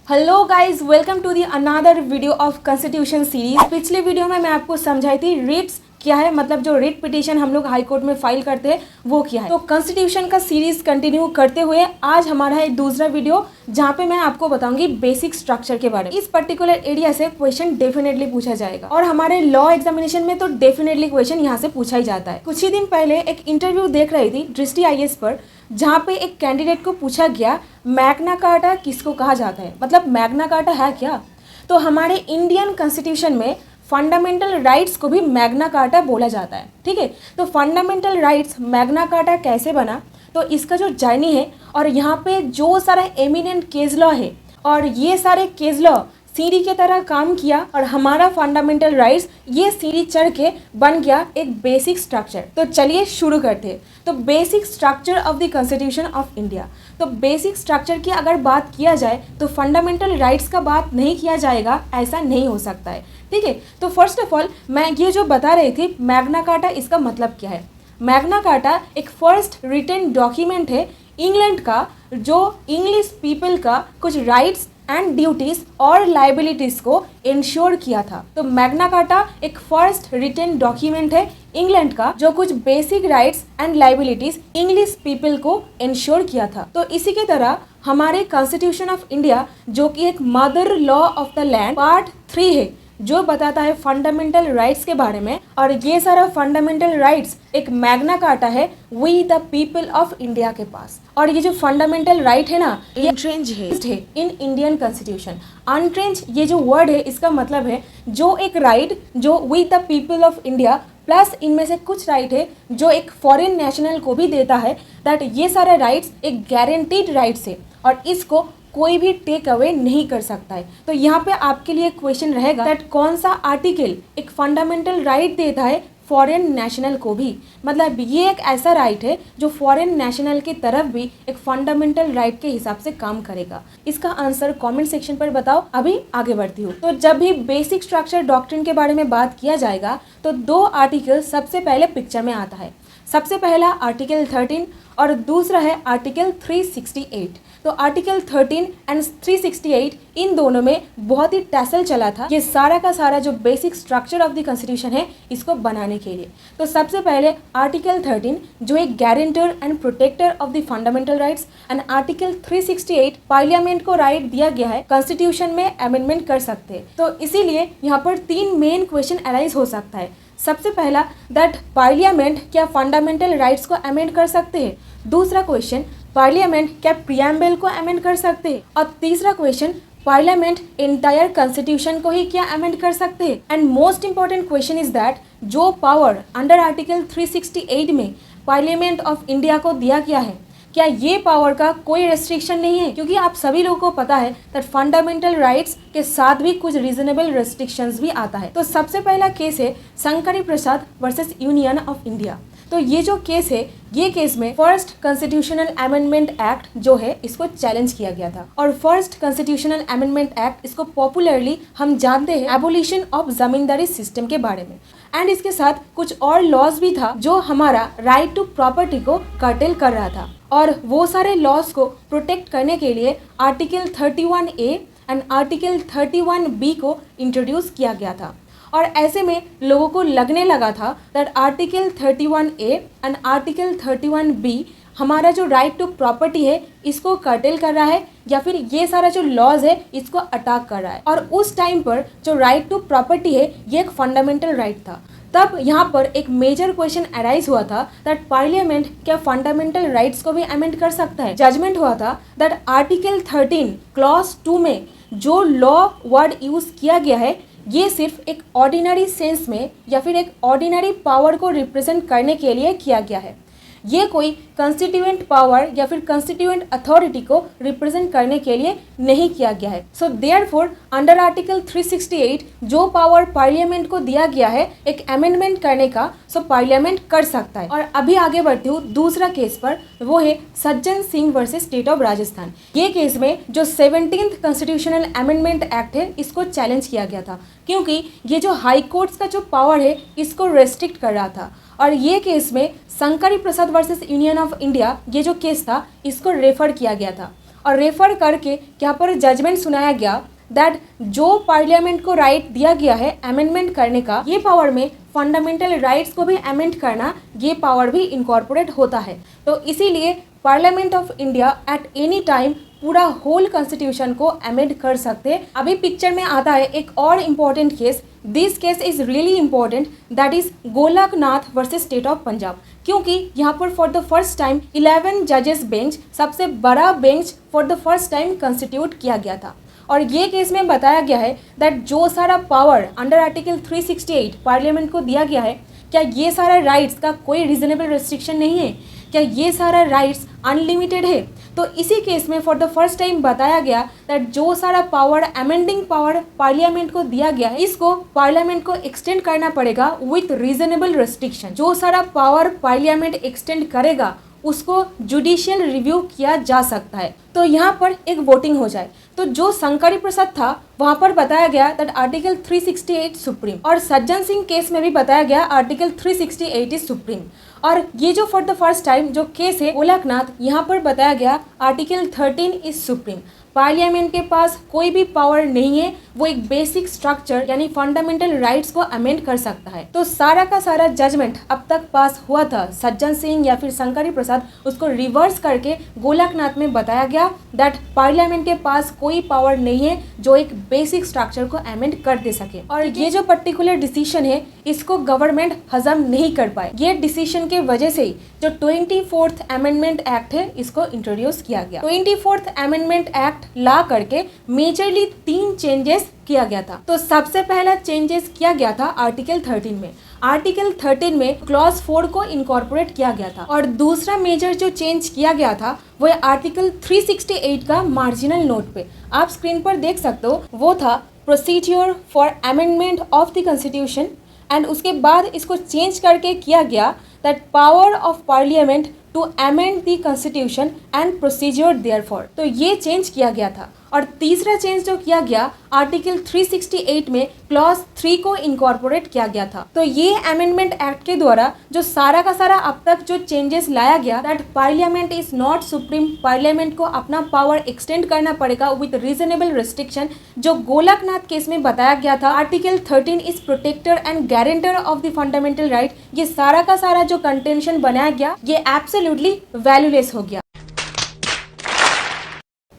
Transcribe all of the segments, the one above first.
Hello guys, welcome to the another video of constitution series. पिछले video में मैं आपको समझाई थी रिट्स क्या है, मतलब जो रिट पिटीशन हम लोग हाई कोर्ट में फाइल करते हैं वो क्या है। तो कॉन्स्टिट्यूशन का सीरीज कंटिन्यू करते हुए आज हमारा एक दूसरा वीडियो जहाँ पे मैं आपको बताऊंगी बेसिक स्ट्रक्चर के बारे में। इस पर्टिकुलर एरिया से क्वेश्चन डेफिनेटली पूछा जाएगा और हमारे लॉ एग्जामिनेशन में तो डेफिनेटली क्वेश्चन यहाँ से पूछा ही जाता है। कुछ ही दिन पहले एक इंटरव्यू देख रही थी दृष्टि IAS पर, जहाँ पे एक कैंडिडेट को पूछा गया मैग्ना कार्टा किसको कहा जाता है, मतलब मैग्ना कार्टा है क्या। तो हमारे इंडियन कॉन्स्टिट्यूशन में फंडामेंटल राइट्स को भी मैग्ना कार्टा बोला जाता है। ठीक है, तो फंडामेंटल राइट्स मैग्ना कार्टा कैसे बना, तो इसका जो जर्नी है और यहाँ पे जो सारा एमिनेंट केस लॉ है और ये सारे केस लॉ सीढ़ी के तरह काम किया और हमारा फंडामेंटल राइट्स ये सीढ़ी चढ़ के बन गया एक बेसिक स्ट्रक्चर। तो चलिए शुरू करते हैं। तो basic structure of the constitution of India. तो बेसिक स्ट्रक्चर की अगर बात किया जाए तो फंडामेंटल राइट्स का बात नहीं किया जाएगा, ऐसा नहीं हो सकता है। ठीक है, तो फर्स्ट ऑफ ऑल मैं ये जो बता रही थी मैग्ना कार्टा, इसका मतलब क्या है। मैग्ना कार्टा एक फर्स्ट रिटन डॉक्यूमेंट है इंग्लैंड का, जो इंग्लिश पीपल का कुछ राइट्स एंड ड्यूटीज और लाइबिलिटीज को इंश्योर किया था। तो मैग्ना कार्टा एक फर्स्ट रिटन डॉक्यूमेंट है इंग्लैंड का जो कुछ basic rights and liabilities English people को इंश्योर किया था। तो इसी के तरह हमारे कॉन्स्टिट्यूशन ऑफ इंडिया जो कि एक mother law of the land part 3 है, जो बताता है फंडामेंटल राइट्स के बारे में, और ये सारा फंडामेंटल राइट्स एक मैग्ना कार्टा है we the people of India के पास। और ये जो फंडामेंटल राइट है ना, ये अनट्रेंच है इन इंडियन कॉन्स्टिट्यूशन। अनट्रेंच ये जो वर्ड है इसका मतलब है जो एक राइट जो we the people of India plus इनमें से कुछ राइट है जो एक फॉरेन नेशनल को भी देता है, दैट ये सारे राइट्स एक गारंटीड राइट्स है और इसको कोई भी टेक अवे नहीं कर सकता है। तो यहाँ पे आपके लिए क्वेश्चन रहेगा दैट कौन सा आर्टिकल एक फंडामेंटल राइट देता है फॉरेन नेशनल को भी, मतलब ये एक ऐसा राइट है जो फॉरेन नेशनल की तरफ भी एक फंडामेंटल राइट के हिसाब से काम करेगा। इसका आंसर कमेंट सेक्शन पर बताओ। अभी आगे बढ़ती हूँ। तो जब भी बेसिक स्ट्रक्चर डॉक्ट्रिन के बारे में बात किया जाएगा तो दो आर्टिकल सबसे पहले पिक्चर में आता है। सबसे पहला आर्टिकल 13 और दूसरा है आर्टिकल 368। तो आर्टिकल 13 एंड 368 इन दोनों में बहुत ही टैसल चला था ये सारा का सारा जो basic structure of the constitution है इसको बनाने के लिए। तो सबसे पहले आर्टिकल 13 जो एक guarantor and protector of the fundamental rights, and article 368 parliament को राइट दिया गया है कॉन्स्टिट्यूशन में अमेंडमेंट कर सकते हैं। तो इसीलिए यहाँ पर 3 मेन क्वेश्चन अराइज हो सकता है। सबसे पहला दैट पार्लियामेंट क्या फंडामेंटल राइट्स को अमेंड कर सकते हैं। दूसरा क्वेश्चन पार्लियामेंट क्या प्रियम्बल को अमेंड कर सकते हैं। और तीसरा क्वेश्चन पार्लियामेंट एंटायर कॉन्स्टिट्यूशन को ही क्या अमेंड कर सकते हैं। And most important question is that जो पावर अंडर आर्टिकल 368 में पार्लियामेंट ऑफ इंडिया को दिया गया है क्या ये पावर का कोई रेस्ट्रिक्शन नहीं है, क्योंकि आप सभी लोगों को पता है दैट फंडामेंटल राइट्स के साथ भी कुछ रीजनेबल रेस्ट्रिक्शंस भी आता है। तो सबसे पहला केस है शंकरी प्रसाद वर्सेस यूनियन ऑफ इंडिया। तो ये जो केस है ये केस में फर्स्ट कॉन्स्टिट्यूशनल अमेंडमेंट एक्ट जो है इसको चैलेंज किया गया था। और फर्स्ट कॉन्स्टिट्यूशनल अमेंडमेंट एक्ट इसको पॉपुलरली हम जानते हैं एबोलिशन ऑफ जमींदारी सिस्टम के बारे में। एंड इसके साथ कुछ और लॉज भी था जो हमारा राइट टू प्रॉपर्टी को कर्टेल कर रहा था, और वो सारे लॉज को प्रोटेक्ट करने के लिए article 31A and article 31B को इंट्रोड्यूस किया गया था। और ऐसे में लोगों को लगने लगा था that article 31A and article 31B हमारा जो राइट टू प्रॉपर्टी है इसको कर्टेल कर रहा है, या फिर ये सारा जो लॉज है इसको अटैक कर रहा है। और उस टाइम पर जो राइट टू प्रॉपर्टी है ये एक फंडामेंटल राइट था। तब यहाँ पर एक मेजर क्वेश्चन अराइज हुआ था दैट पार्लियामेंट क्या फंडामेंटल राइट्स को भी अमेंड कर सकता है। जजमेंट हुआ था दैट आर्टिकल 13 क्लॉज 2 में जो लॉ वर्ड यूज किया गया है ये सिर्फ एक ऑर्डिनरी सेंस में या फिर एक ऑर्डिनरी पावर को रिप्रेजेंट करने के लिए किया गया है। ये कोई कंस्टिट्यूएंट पावर या फिर कंस्टिट्यूएंट अथॉरिटी को रिप्रेजेंट करने के लिए नहीं किया गया है। सो देयरफॉर अंडर आर्टिकल 368 जो पावर पार्लियामेंट को दिया गया है एक अमेंडमेंट करने का, सो पार्लियामेंट कर सकता है। और अभी आगे बढ़ती हूँ दूसरा केस पर, वो है Sajjan Singh versus state of Rajasthan. ये केस में जो 17th कॉन्स्टिट्यूशनल अमेंडमेंट एक्ट है इसको चैलेंज किया गया था, क्योंकि ये जो हाई कोर्ट्स का जो पावर है इसको रेस्ट्रिक्ट कर रहा था। और ये केस में शंकरी प्रसाद वर्सेस यूनियन ऑफ इंडिया ये जो केस था इसको रेफर किया गया था। और रेफर करके यहाँ पर जजमेंट सुनाया गया दैट जो पार्लियामेंट को राइट दिया गया है अमेंडमेंट करने का, ये पावर में फंडामेंटल राइट्स को भी अमेंड करना, ये पावर भी इनकॉर्पोरेट होता है। तो इसीलिए parliament of India at any time पूरा होल कॉन्स्टिट्यूशन को अमेंड कर सकते हैं। अभी पिक्चर में आता है एक और important case, this case is really important, that is Golaknath versus state of Punjab, क्योंकि यहाँ पर फॉर द फर्स्ट टाइम 11 जजेस बेंच, सबसे बड़ा bench for the first time constitute किया गया था। और ये केस में बताया गया है दैट जो सारा पावर अंडर आर्टिकल 368 पार्लियामेंट को दिया गया है, क्या ये सारा राइट्स का कोई रीजनेबल रेस्ट्रिक्शन नहीं है, क्या ये सारा राइट्स अनलिमिटेड है। तो इसी केस में फॉर द फर्स्ट टाइम बताया गया दैट जो सारा पावर अमेंडिंग पावर पार्लियामेंट को दिया गया है, इसको पार्लियामेंट को एक्सटेंड करना पड़ेगा विथ रीजनेबल रेस्ट्रिक्शन। जो सारा पावर पार्लियामेंट एक्सटेंड करेगा उसको जुडिशियल रिव्यू किया जा सकता है। तो यहाँ पर एक वोटिंग हो जाए, तो जो शंकरी प्रसाद था वहाँ पर बताया गया दैट आर्टिकल 368 सुप्रीम, और सज्जन सिंह केस में भी बताया गया आर्टिकल 368 इज सुप्रीम। और ये जो फॉर द फर्स्ट टाइम जो केस है गोलकनाथ, यहाँ पर बताया गया आर्टिकल 13 इज सुप्रीम। पार्लियामेंट के पास कोई भी पावर नहीं है, वो एक बेसिक स्ट्रक्चर यानी फंडामेंटल राइट्स को अमेंड कर सकता है। तो सारा का सारा जजमेंट अब तक पास हुआ था सज्जन सिंह या फिर शंकरी प्रसाद, उसको रिवर्स करके गोलकनाथ में बताया गया दैट पार्लियामेंट के पास कोई पावर नहीं है जो एक बेसिक स्ट्रक्चर को अमेंड कर दे सके। और ये जो पर्टिकुलर डिसीजन है इसको गवर्नमेंट हजम नहीं कर पाए। ये डिसीजन के वजह से ही जो 24th अमेंडमेंट एक्ट है इसको इंट्रोड्यूस किया गया। 24th अमेंडमेंट एक्ट ला करके मेजरली 3 चेंजेस किया गया था। तो सबसे पहला चेंजेस किया गया था आर्टिकल 13 में। आर्टिकल 13 में क्लॉज 4 को इनकॉर्पोरेट किया गया था। और दूसरा मेजर जो चेंज किया गया था वो आर्टिकल 368 का मार्जिनल नोट पे आप स्क्रीन पर देख सकते हो, वो था procedure for amendment of the constitution, and उसके बाद इसको चेंज करके किया गया that power of parliament to amend the constitution and procedure therefor. तो ये चेंज किया गया था। और तीसरा चेंज जो किया गया आर्टिकल 368 में क्लॉज 3 को इनकॉर्पोरेट किया गया था। तो ये अमेंडमेंट एक्ट के द्वारा जो सारा का सारा अब तक जो चेंजेस लाया गया that parliament is not supreme, parliament को अपना पावर एक्सटेंड करना पड़ेगा विद रीजनेबल रेस्ट्रिक्शन। जो गोलकनाथ केस में बताया गया था article 13 is protector and guarantor of the fundamental right, ये सारा का सारा जो कंटेंशन बनाया गया ये एब्सोल्युटली वैल्यूलेस हो गया।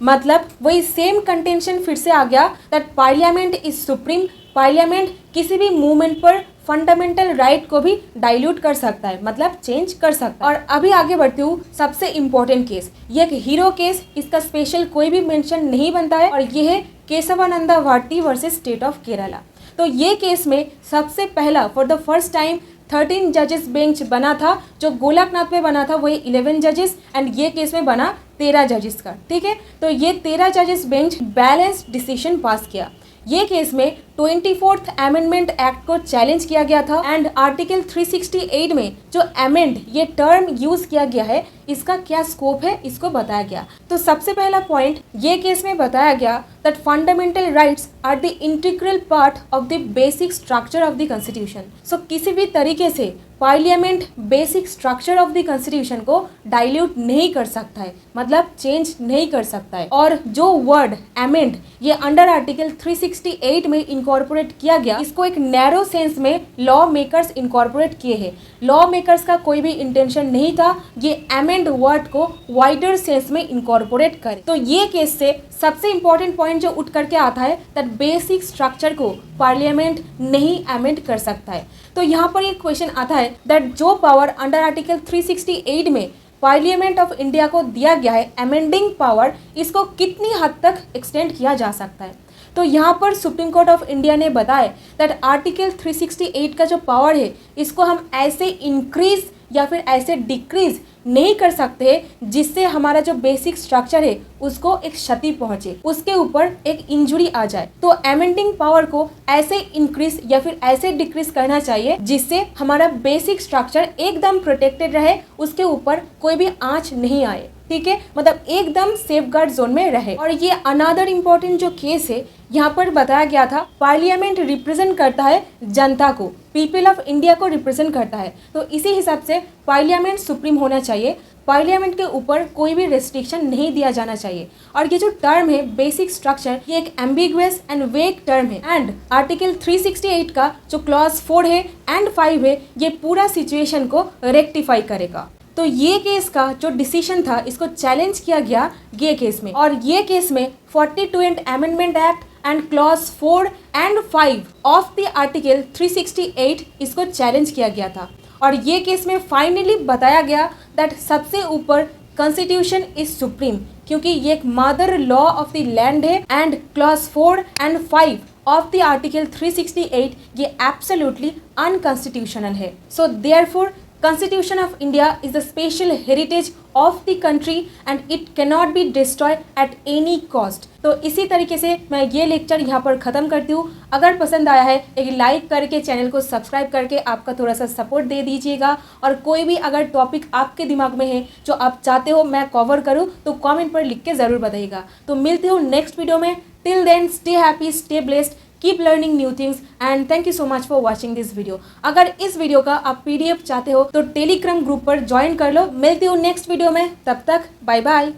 मतलब वही सेम कंटेंशन फिर से आ गया that parliament is supreme, parliament किसी भी मूवमेंट पर फंडामेंटल राइट को भी डाइल्यूट कर सकता है, मतलब चेंज कर सकता है। और अभी आगे बढ़ती हूँ, सबसे इम्पोर्टेंट केस, ये एक हीरो केस, इसका स्पेशल कोई भी मेंशन नहीं बनता है, और ये है Kesavananda Bharati versus state of Kerala. तो ये केस में सबसे पहला फॉर द फर्स्ट टाइम 13 जजेस बेंच बना था। जो गोलकनाथ में बना था वही 11 जजेस, एंड ये केस में बना 13 जजेस का। ठीक है, तो ये 13 जजेस बेंच बैलेंस डिसीजन पास किया। ये केस में 24th अमेंडमेंट एक्ट को चैलेंज किया गया था, एंड आर्टिकल 368 में जो अमेंड ये टर्म यूज किया गया है इसका क्या स्कोप है इसको बताया गया। तो सबसे पहला पॉइंट ये केस में बताया गया that fundamental rights are the integral part of the basic structure of the constitution. So किसी भी तरीके से parliament basic structure of the constitution को डाइल्यूट नहीं कर सकता है, मतलब चेंज नहीं कर सकता है। और जो वर्ड अमेंड ये अंडर आर्टिकल 368 में इनकॉर्पोरेट किया गया, इसको एक नैरो सेंस में लॉ मेकर्स इनकॉर्पोरेट किए हैं। लॉ मेकर्स का कोई भी इंटेंशन नहीं था ये अमेंड वर्ड को वाइडर सेंस में इनकॉर्पोरेट करे। तो ये केस से सबसे इंपॉर्टेंट पॉइंट जो उठ करके आता है दैट बेसिक स्ट्रक्चर को पार्लियामेंट नहीं अमेंड कर सकता है। तो यहाँ पर एक क्वेश्चन आता है दैट जो पावर अंडर आर्टिकल 368 में पार्लियामेंट ऑफ इंडिया को दिया गया है अमेंडिंग पावर, इसको कितनी हद तक एक्सटेंड किया जा सकता है। तो यहाँ पर सुप्रीम कोर्ट ऑफ इंडिया ने बताया दैट आर्टिकल 368 का जो पावर है इसको हम ऐसे इंक्रीज या फिर ऐसे डिक्रीज नहीं कर सकते जिससे हमारा जो बेसिक स्ट्रक्चर है उसको एक क्षति पहुंचे, उसके ऊपर एक इंजुरी आ जाए। तो अमेंडिंग पावर को ऐसे इंक्रीज या फिर ऐसे डिक्रीज करना चाहिए जिससे हमारा बेसिक स्ट्रक्चर एकदम प्रोटेक्टेड रहे, उसके ऊपर कोई भी आंच नहीं आए। ठीक है, मतलब एकदम सेफगार्ड जोन में रहे। और ये अनदर इम्पोर्टेंट जो केस है यहाँ पर बताया गया था, पार्लियामेंट रिप्रेजेंट करता है जनता को, पीपल ऑफ इंडिया को रिप्रेजेंट करता है, तो इसी हिसाब से पार्लियामेंट सुप्रीम होना चाहिए। पार्लियामेंट के ऊपर कोई भी रेस्ट्रिक्शन नहीं दिया जाना चाहिए। और ये जो टर्म है बेसिक स्ट्रक्चर, ये एक एम्बिगुअस एंड वेग टर्म है, एंड आर्टिकल 368 का जो क्लॉज 4 है एंड 5 है, ये पूरा सिचुएशन को रेक्टिफाई करेगा। तो ये केस का जो डिसीजन था, इसको चैलेंज किया गया ये केस में, और ये केस में 42 amendment act and clause 4 and 5 of the article 368 इसको चैलेंज किया गया था। और ये केस में फाइनली बताया गया दैट सबसे ऊपर कॉन्स्टिट्यूशन इज सुप्रीम, क्योंकि ये एक mother law of the land है, and clause 4 and 5 of the article 368 ये एब्सोल्युटली अनकॉन्स्टिट्यूशनल है। So therefore Constitution of India is the special heritage of the country and it cannot be destroyed at any cost। तो इसी तरीके से मैं ये lecture यहाँ पर ख़त्म करती हूँ। अगर पसंद आया है एक लाइक करके चैनल को सब्सक्राइब करके आपका थोड़ा सा सपोर्ट दे दीजिएगा, और कोई भी अगर टॉपिक आपके दिमाग में है जो आप चाहते हो मैं कवर करूँ तो कमेंट पर लिख के ज़रूर बताइएगा। तो मिलती हूँ नेक्स्ट वीडियो में। Till then stay happy, stay blessed, keep learning new things, and thank you so much for watching this video. अगर इस वीडियो का आप PDF चाहते हो तो टेलीग्राम ग्रुप पर ज्वाइन कर लो। मिलती हूँ नेक्स्ट वीडियो में, तब तक बाय बाय।